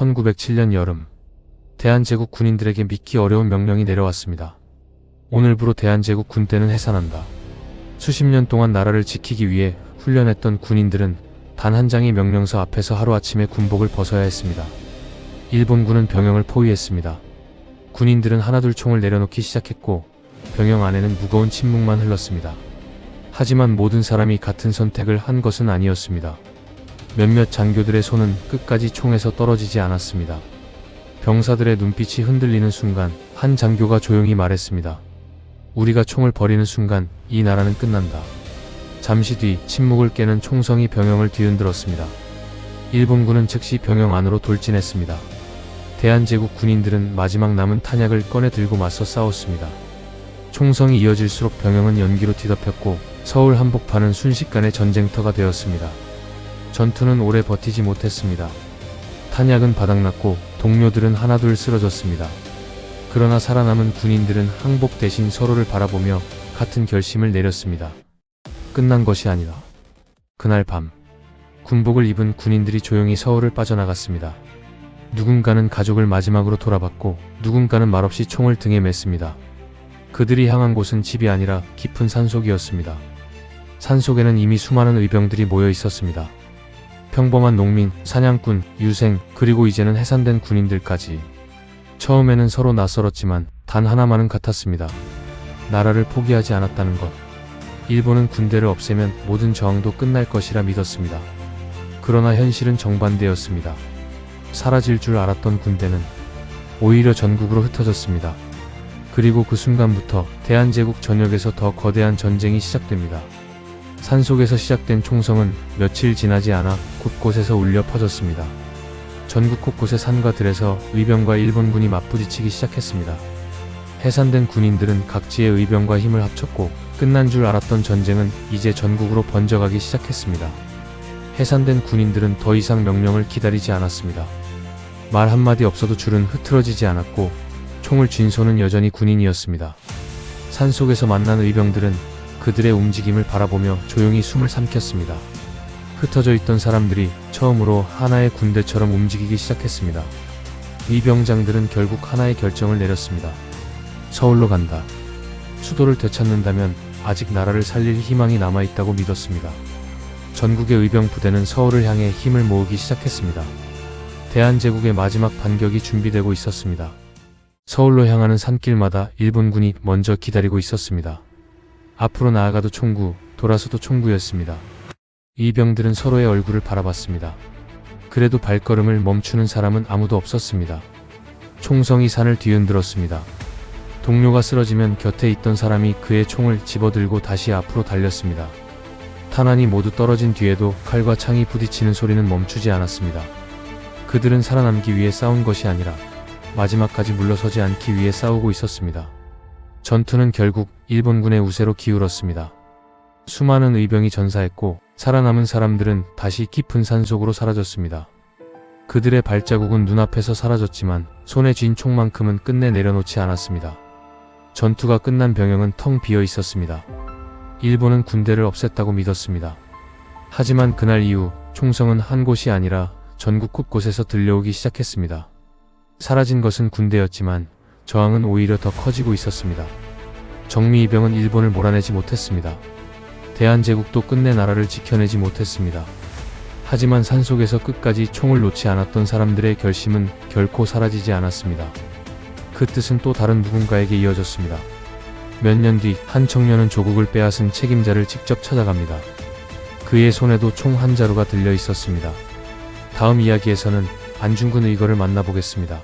1907년 여름, 대한제국 군인들에게 믿기 어려운 명령이 내려왔습니다. 오늘부로 대한제국 군대는 해산한다. 수십 년 동안 나라를 지키기 위해 훈련했던 군인들은 단 한 장의 명령서 앞에서 하루아침에 군복을 벗어야 했습니다. 일본군은 병영을 포위했습니다. 군인들은 하나둘 총을 내려놓기 시작했고 병영 안에는 무거운 침묵만 흘렀습니다. 하지만 모든 사람이 같은 선택을 한 것은 아니었습니다. 몇몇 장교들의 손은 끝까지 총에서 떨어지지 않았습니다. 병사들의 눈빛이 흔들리는 순간 한 장교가 조용히 말했습니다. 우리가 총을 버리는 순간 이 나라는 끝난다. 잠시 뒤 침묵을 깨는 총성이 병영을 뒤흔들었습니다. 일본군은 즉시 병영 안으로 돌진했습니다. 대한제국 군인들은 마지막 남은 탄약을 꺼내 들고 맞서 싸웠습니다. 총성이 이어질수록 병영은 연기로 뒤덮였고 서울 한복판은 순식간에 전쟁터가 되었습니다. 전투는 오래 버티지 못했습니다. 탄약은 바닥났고 동료들은 하나둘 쓰러졌습니다. 그러나 살아남은 군인들은 항복 대신 서로를 바라보며 같은 결심을 내렸습니다. 끝난 것이 아니다. 그날 밤, 군복을 입은 군인들이 조용히 서울을 빠져나갔습니다. 누군가는 가족을 마지막으로 돌아봤고 누군가는 말없이 총을 등에 맸습니다. 그들이 향한 곳은 집이 아니라 깊은 산속이었습니다. 산속에는 이미 수많은 의병들이 모여 있었습니다. 평범한 농민, 사냥꾼, 유생, 그리고 이제는 해산된 군인들까지. 처음에는 서로 낯설었지만 단 하나만은 같았습니다. 나라를 포기하지 않았다는 것. 일본은 군대를 없애면 모든 저항도 끝날 것이라 믿었습니다. 그러나 현실은 정반대였습니다. 사라질 줄 알았던 군대는 오히려 전국으로 흩어졌습니다. 그리고 그 순간부터 대한제국 전역에서 더 거대한 전쟁이 시작됩니다. 산속에서 시작된 총성은 며칠 지나지 않아 곳곳에서 울려 퍼졌습니다. 전국 곳곳의 산과 들에서 의병과 일본군이 맞부딪히기 시작했습니다. 해산된 군인들은 각지의 의병과 힘을 합쳤고 끝난 줄 알았던 전쟁은 이제 전국으로 번져가기 시작했습니다. 해산된 군인들은 더 이상 명령을 기다리지 않았습니다. 말 한마디 없어도 줄은 흐트러지지 않았고 총을 쥔 손은 여전히 군인이었습니다. 산속에서 만난 의병들은 그들의 움직임을 바라보며 조용히 숨을 삼켰습니다. 흩어져 있던 사람들이 처음으로 하나의 군대처럼 움직이기 시작했습니다. 의병장들은 결국 하나의 결정을 내렸습니다. 서울로 간다. 수도를 되찾는다면 아직 나라를 살릴 희망이 남아있다고 믿었습니다. 전국의 의병 부대는 서울을 향해 힘을 모으기 시작했습니다. 대한제국의 마지막 반격이 준비되고 있었습니다. 서울로 향하는 산길마다 일본군이 먼저 기다리고 있었습니다. 앞으로 나아가도 총구, 돌아서도 총구였습니다. 의병들은 서로의 얼굴을 바라봤습니다. 그래도 발걸음을 멈추는 사람은 아무도 없었습니다. 총성이 산을 뒤흔들었습니다. 동료가 쓰러지면 곁에 있던 사람이 그의 총을 집어들고 다시 앞으로 달렸습니다. 탄환이 모두 떨어진 뒤에도 칼과 창이 부딪히는 소리는 멈추지 않았습니다. 그들은 살아남기 위해 싸운 것이 아니라 마지막까지 물러서지 않기 위해 싸우고 있었습니다. 전투는 결국 일본군의 우세로 기울었습니다. 수많은 의병이 전사했고 살아남은 사람들은 다시 깊은 산속으로 사라졌습니다. 그들의 발자국은 눈앞에서 사라졌지만 손에 쥔 총만큼은 끝내 내려놓지 않았습니다. 전투가 끝난 병영은 텅 비어 있었습니다. 일본은 군대를 없앴다고 믿었습니다. 하지만 그날 이후 총성은 한 곳이 아니라 전국 곳곳에서 들려오기 시작했습니다. 사라진 것은 군대였지만 저항은 오히려 더 커지고 있었습니다. 정미이병은 일본을 몰아내지 못했습니다. 대한제국도 끝내 나라를 지켜내지 못했습니다. 하지만 산속에서 끝까지 총을 놓지 않았던 사람들의 결심은 결코 사라지지 않았습니다. 그 뜻은 또 다른 누군가에게 이어졌습니다. 몇 년 뒤 한 청년은 조국을 빼앗은 책임자를 직접 찾아갑니다. 그의 손에도 총 한 자루가 들려 있었습니다. 다음 이야기에서는 안중근 의거를 만나보겠습니다.